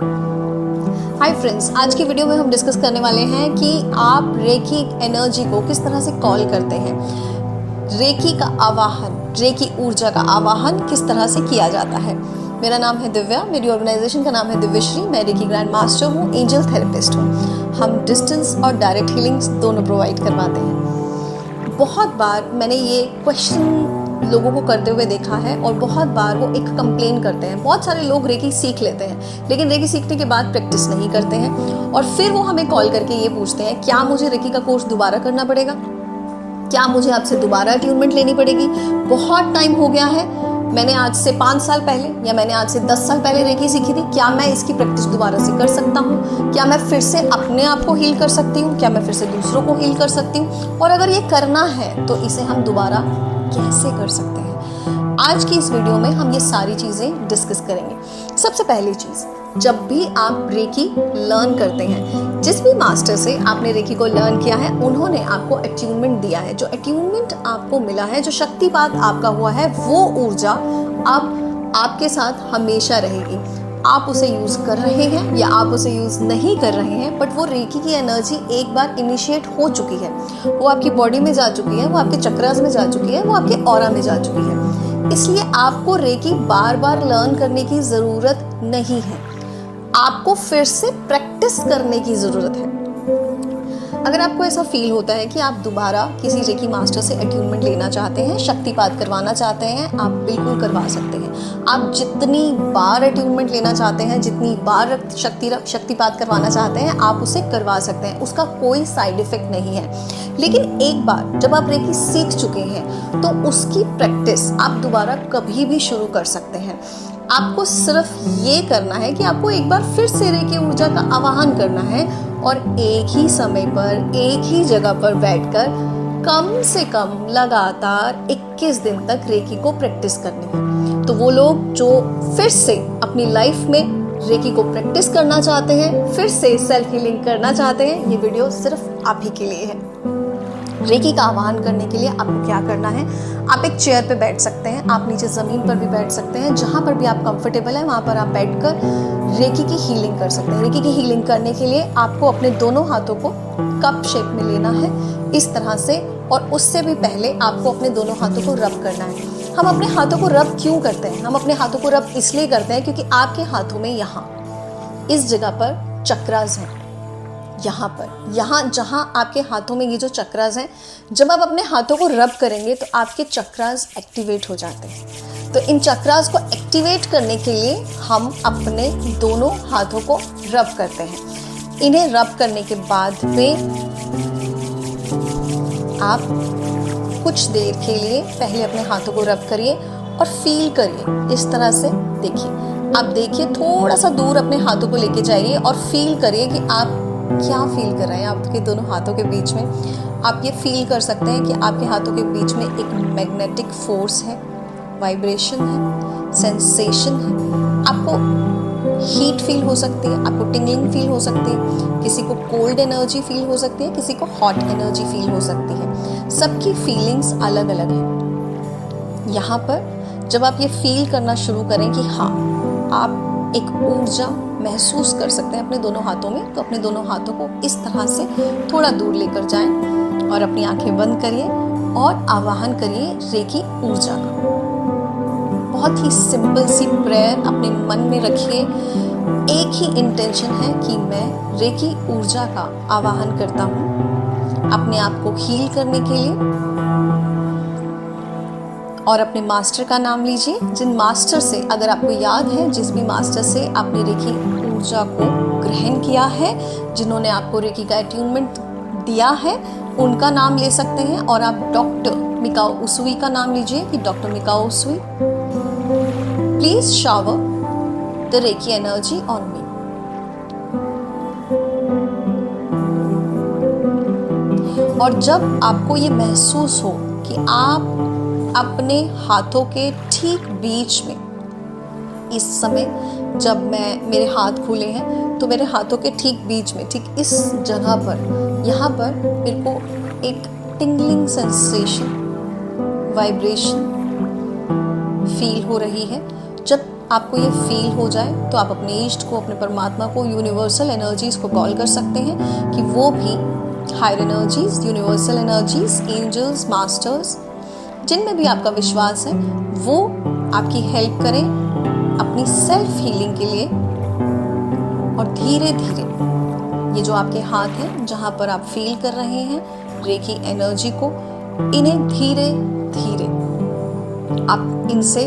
Hi friends, आज की video में हम डिस्कस करने वाले हैं कि आप रेकी एनर्जी को किस तरह से कॉल करते हैं। रेकी का आवाहन, रेकी ऊर्जा का आवाहन किस तरह से किया जाता है। मेरा नाम है दिव्या, मेरी ऑर्गेनाइजेशन का नाम है दिव्यश्री। मैं रेकी ग्रैंड मास्टर हूँ, एंजल थेरेपिस्ट हूँ। हम डिस्टेंस और डायरेक्ट हीलिंग्स दोनों प्रोवाइड करवाते हैं। बहुत बार मैंने ये क्वेश्चन लोगों को करते हुए देखा है और बहुत बार वो एक कंप्लेन करते हैं। बहुत सारे लोग रेकी सीख लेते हैं लेकिन रेकी सीखने के बाद प्रैक्टिस नहीं करते हैं और फिर वो हमें कॉल करके ये पूछते हैं, क्या मुझे रेकी का कोर्स दोबारा करना पड़ेगा, क्या मुझे आपसे दोबारा अट्यूनमेंट लेनी पड़ेगी। बहुत टाइम हो गया है, मैंने आज से 5 साल पहले या मैंने आज से 10 साल पहले रेकी सीखी थी, क्या मैं इसकी प्रैक्टिस दोबारा से कर सकता हूँ, क्या मैं फिर से अपने आप को हील कर सकती हूँ, क्या मैं फिर से दूसरों को हील कर सकती हूँ, और अगर ये करना है तो इसे हम दोबारा कैसे कर सकते हैं। आज की इस वीडियो में हम ये सारी चीज़ें डिस्कस करेंगे। सबसे पहली चीज़, जब भी आप रेकी लर्न करते हैं, जिस भी मास्टर से आपने रेकी को लर्न किया है उन्होंने आपको अट्यूनमेंट दिया है। जो अट्यूनमेंट आपको मिला है, जो शक्तिपात आपका हुआ है, वो ऊर्जा अब आपके साथ हमेशा रहेगी। आप उसे यूज़ कर रहे हैं या आप उसे यूज़ नहीं कर रहे हैं, बट वो रेकी की एनर्जी एक बार इनिशिएट हो चुकी है, वो आपकी बॉडी में जा चुकी है, वो आपके चक्रास में जा चुकी है, वो आपके ऑरा में जा चुकी है। इसलिए आपको रेकी बार बार लर्न करने की ज़रूरत नहीं है, आपको फिर से प्रैक्टिस करने की ज़रूरत है। अगर आपको ऐसा फील होता है कि आप दोबारा किसी रेकी मास्टर से अट्यूनमेंट लेना चाहते हैं, शक्तिपात करवाना चाहते हैं, आप बिल्कुल करवा सकते हैं। आप जितनी बार अट्यूनमेंट लेना चाहते हैं, जितनी बार शक्तिपात करवाना चाहते हैं, आप उसे करवा सकते हैं। उसका कोई साइड इफ़ेक्ट नहीं है। लेकिन एक बार जब आप रेकी सीख चुके हैं तो उसकी प्रैक्टिस आप दोबारा कभी भी शुरू कर सकते हैं। आपको सिर्फ ये करना है कि आपको एक बार फिर से रेकी ऊर्जा का आवाहन करना है और एक ही समय पर, एक ही जगह पर बैठकर कम से कम लगातार 21 दिन तक रेकी को प्रैक्टिस करनी है। तो वो लोग जो फिर से अपनी लाइफ में रेकी को प्रैक्टिस करना चाहते हैं, फिर से सेल्फ हीलिंग करना चाहते हैं, ये वीडियो सिर्फ आप ही के लिए है। रेकी का आह्वान करने के लिए आपको क्या करना है, आप एक चेयर पे बैठ सकते हैं, आप नीचे ज़मीन पर भी बैठ सकते हैं, जहाँ पर भी आप कंफर्टेबल है वहाँ पर आप बैठकर रेकी की हीलिंग कर सकते हैं। रेकी की हीलिंग करने के लिए आपको अपने दोनों हाथों को कप शेप में लेना है, इस तरह से, और उससे भी पहले आपको अपने दोनों हाथों को रब करना है। हम अपने हाथों को रब क्यों करते हैं? हम अपने हाथों को रब इसलिए करते हैं क्योंकि आपके हाथों में यहाँ इस जगह पर चक्रास हैं, यहाँ जहाँ आपके हाथों में ये जो चक्रास हैं, जब आप अपने हाथों को रब करेंगे तो आपके चक्रास एक्टिवेट हो जाते हैं। तो इन चक्रास को एक्टिवेट करने के लिए हम अपने दोनों हाथों को रब करते हैं। इन्हें रब करने के बाद में आप कुछ देर के लिए पहले अपने हाथों को रब करिए और फील करिए। इस तरह से देखिए, थोड़ा सा दूर अपने हाथों को लेके जाइए और फील करिए कि आप क्या फील कर रहे हैं। आपके दोनों हाथों के बीच में आप ये फील कर सकते हैं कि आपके हाथों के बीच में एक मैग्नेटिक फोर्स है, वाइब्रेशन है, सेंसेशन है। आपको हीट फील हो सकती है, आपको टिंगलिंग फील हो सकती है, किसी को कोल्ड एनर्जी फील हो सकती है, किसी को हॉट एनर्जी फील हो सकती है। सबकी फीलिंग्स अलग अलग हैं। यहाँ पर जब आप ये फील करना शुरू करें कि हाँ, आप एक ऊर्जा महसूस कर सकते हैं अपने दोनों हाथों में, तो अपने दोनों हाथों को इस तरह से थोड़ा दूर लेकर जाएं और अपनी आंखें बंद करिए और आवाहन करिए रेकी ऊर्जा का। बहुत ही सिंपल सी प्रेयर अपने मन में रखिए। एक ही इंटेंशन है कि मैं रेकी ऊर्जा का आवाहन करता हूँ अपने आप को हील करने के लिए। और अपने मास्टर का नाम लीजिए, जिन मास्टर से, अगर आपको याद है, जिस भी मास्टर से आपने रेकी ऊर्जा को ग्रहण किया है, जिन्होंने आपको रेकी का अट्यूनमेंट दिया है, उनका नाम ले सकते हैं। और आप डॉक्टर मिकाओ उसुई का नाम लीजिए कि doctor Mikao Usui, please shower the reiki energy on me. और जब आपको ये महसूस हो कि आप अपने हाथों के ठीक बीच में, इस समय जब मेरे हाथ खुले हैं तो मेरे हाथों के ठीक बीच में, ठीक इस जगह पर, यहाँ पर मेरे को एक टिंगलिंग सेंसेशन, वाइब्रेशन फील हो रही है। जब आपको ये फील हो जाए तो आप अपने इष्ट को, अपने परमात्मा को, यूनिवर्सल एनर्जीज को कॉल कर सकते हैं कि वो भी higher energies, universal energies, angels, masters, जिनमें भी आपका विश्वास है, वो आपकी हेल्प करें अपनी सेल्फ हीलिंग के लिए। और धीरे धीरे ये जो आपके हाथ हैं जहाँ पर आप फील कर रहे हैं रेकी एनर्जी को, इन्हें धीरे धीरे आप इनसे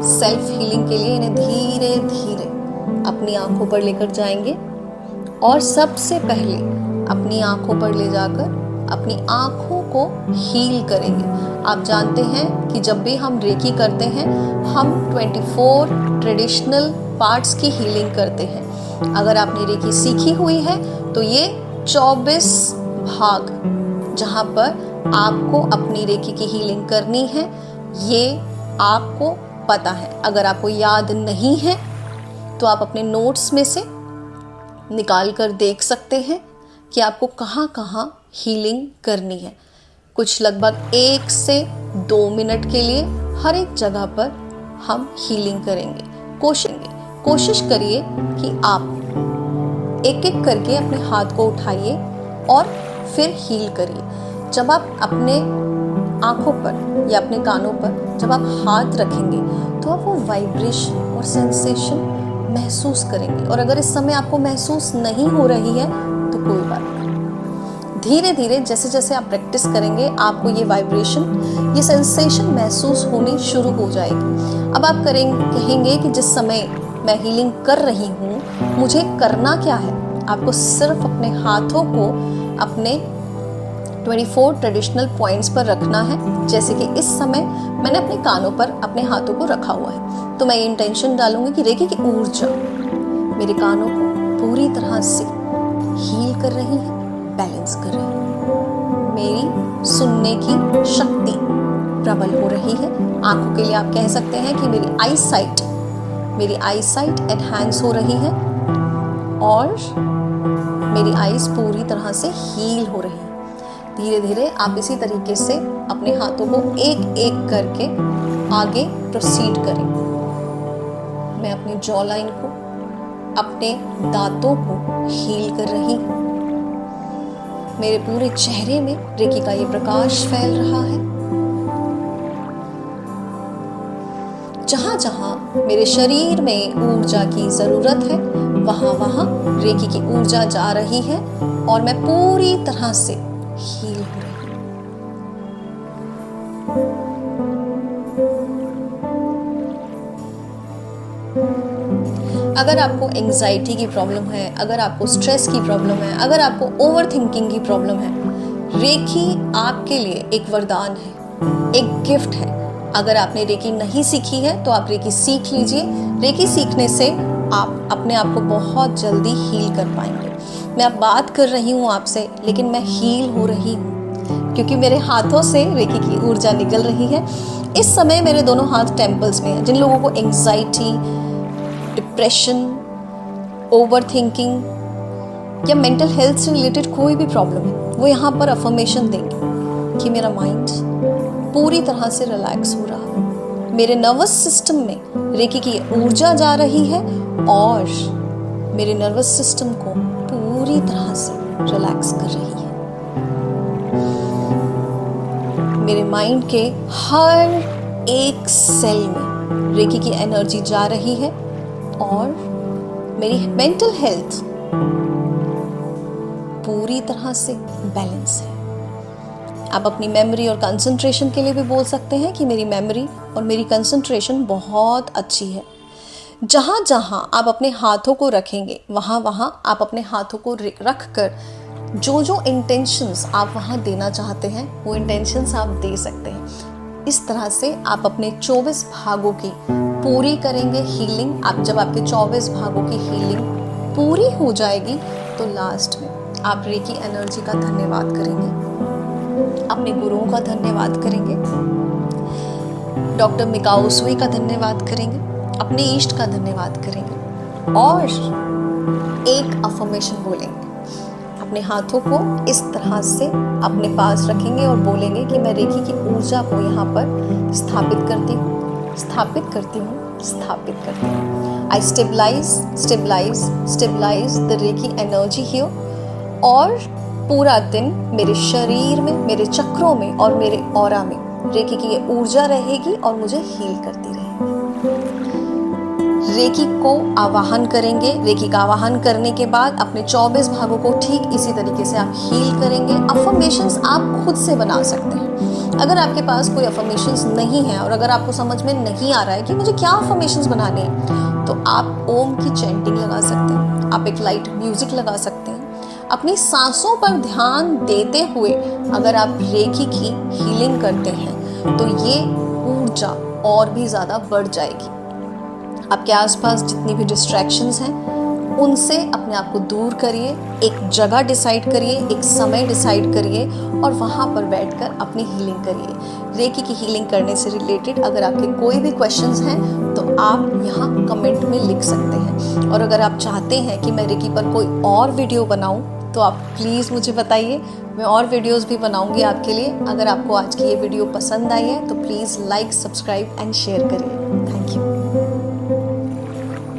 सेल्फ हीलिंग के लिए इन्हें धीरे धीरे अपनी आंखों पर लेकर जाएंगे और सबसे पहले अपनी आंखों पर ले जाकर अपनी आंखों को हील करेंगे। आप जानते हैं कि जब भी हम रेकी करते हैं हम 24 ट्रेडिशनल पार्ट्स की हीलिंग करते हैं। अगर आपने रेकी सीखी हुई है तो ये 24 भाग जहाँ पर आपको अपनी रेकी की हीलिंग करनी है, ये आपको पता है। अगर आपको याद नहीं है तो आप अपने नोट्स में से निकाल कर देख सकते हैं कि आपको कहाँ कहाँ हीलिंग करनी है। कुछ लगभग 1 से 2 मिनट के लिए हर एक जगह पर हम हीलिंग करेंगे। कोशिश करिए कि आप एक एक करके अपने हाथ को उठाइए और फिर हील करिए। जब आप अपने आंखों पर या अपने कानों पर जब आप हाथ रखेंगे तो आप वो वाइब्रेशन और सेंसेशन महसूस करेंगे। और अगर इस समय आपको महसूस नहीं हो रही है तो कोई बात नहीं, धीरे धीरे जैसे जैसे आप प्रैक्टिस करेंगे आपको ये वाइब्रेशन, ये सेंसेशन महसूस होनी शुरू हो जाएगी। अब आप कहेंगे कि जिस समय मैं हीलिंग कर रही हूँ मुझे करना क्या है। आपको सिर्फ अपने हाथों को अपने 24 ट्रेडिशनल पॉइंट्स पर रखना है। जैसे कि इस समय मैंने अपने कानों पर अपने हाथों को रखा हुआ है, तो मैं ये इंटेंशन डालूंगी कि रेकी की ऊर्जा मेरे कानों को पूरी तरह से हील कर रही है, बैलेंस कर रही है। मेरी सुनने की शक्ति प्रबल हो रही है। आंखों के लिए आप कह सकते हैं कि मेरी आई साइट एनहांस हो रही है और मेरी आईज पूरी तरह से हील हो रही है। धीरे धीरे आप इसी तरीके से अपने हाथों को एक एक करके आगे प्रोसीड करें। मैं अपनी जॉ लाइन को, अपने दांतों को हील कर रही हूँ। मेरे पूरे चेहरे में रेकी का ये प्रकाश फैल रहा है। जहां जहां मेरे शरीर में ऊर्जा की जरूरत है वहां वहां रेकी की ऊर्जा जा रही है और मैं पूरी तरह से हील हो रही हूं। अगर आपको एंजाइटी की प्रॉब्लम है, अगर आपको स्ट्रेस की प्रॉब्लम है, अगर आपको ओवर थिंकिंग की प्रॉब्लम है, रेकी आपके लिए एक वरदान है, एक गिफ्ट है। अगर आपने रेकी नहीं सीखी है तो आप रेकी सीख लीजिए। रेकी सीखने से आप अपने आप को बहुत जल्दी हील कर पाएंगे। मैं अब बात कर रही हूँ आपसे, लेकिन मैं हील हो रही हूँ क्योंकि मेरे हाथों से रेकी की ऊर्जा निकल रही है। इस समय मेरे दोनों हाथ टेम्पल्स में हैं। जिन लोगों को एंजाइटी, डिप्रेशन, ओवर थिंकिंग या मेंटल हेल्थ से रिलेटेड कोई भी प्रॉब्लम है, वो यहाँ पर अफर्मेशन देंगे कि मेरा माइंड पूरी तरह से रिलैक्स हो रहा है, मेरे नर्वस सिस्टम में रेकी की ऊर्जा जा रही है और मेरे नर्वस सिस्टम को पूरी तरह से रिलैक्स कर रही है। मेरे माइंड के हर एक सेल में रेकी की एनर्जी जा रही है और मेरी मेंटल हेल्थ पूरी तरह से बैलेंस है। आप अपनी मेमोरी और कंसंट्रेशन के लिए भी बोल सकते हैं कि मेरी मेमोरी और मेरी कंसंट्रेशन बहुत अच्छी है। जहाँ जहाँ आप अपने हाथों को रखेंगे वहाँ वहाँ आप अपने हाथों को रख कर जो जो इंटेंशंस आप वहाँ देना चाहते हैं वो इंटेंशंस आप दे सकते हैं। इस तरह से आप अपने 24 भागों की पूरी करेंगे हीलिंग। आप जब आपके 24 भागों की हीलिंग पूरी हो जाएगी तो लास्ट में आप रेकी एनर्जी का धन्यवाद करेंगे, अपने गुरुओं का धन्यवाद करेंगे, डॉक्टर मिकाओ उसुई का धन्यवाद करेंगे, अपने इष्ट का धन्यवाद करेंगे और एक अफर्मेशन बोलेंगे। अपने हाथों को इस तरह से अपने पास रखेंगे और बोलेंगे कि मैं रेकी की ऊर्जा को यहाँ पर स्थापित करती हूँ, स्थापित करती हूँ, स्थापित करती हूँ। I stabilise the reiki energy here, और पूरा दिन मेरे शरीर में, मेरे चक्रों में और मेरे ऑरा में रेकी की ये ऊर्जा रहेगी और मुझे हील करती रहेगी। रेकी को आवाहन करेंगे। रेकी का आवाहन करने के बाद अपने 24 भागों को ठीक इसी तरीके से आप हील करेंगे। अफर्मेशंस आप खुद से बना सकते हैं। अगर आपके पास कोई अफर्मेशंस नहीं है और अगर आपको समझ में नहीं आ रहा है कि मुझे क्या अफर्मेशंस बनाने हैं, तो आप ओम की चैंटिंग लगा सकते हैं, आप एक लाइट म्यूजिक लगा सकते हैं। अपनी सांसों पर ध्यान देते हुए अगर आप रेकी की हीलिंग करते हैं तो ये ऊर्जा और भी ज़्यादा बढ़ जाएगी। आपके आसपास जितनी भी डिस्ट्रैक्शंस हैं उनसे अपने आप को दूर करिए, एक जगह डिसाइड करिए, एक समय डिसाइड करिए और वहाँ पर बैठकर अपनी हीलिंग करिए। रेकी की हीलिंग करने से रिलेटेड अगर आपके कोई भी क्वेश्चंस हैं तो आप यहाँ कमेंट में लिख सकते हैं, और अगर आप चाहते हैं कि मैं रेकी पर कोई और वीडियो बनाऊँ तो आप प्लीज़ मुझे बताइए, मैं और वीडियोस भी बनाऊंगी आपके लिए। अगर आपको आज की ये वीडियो पसंद आई है तो please like, subscribe and share करिए। Thank you.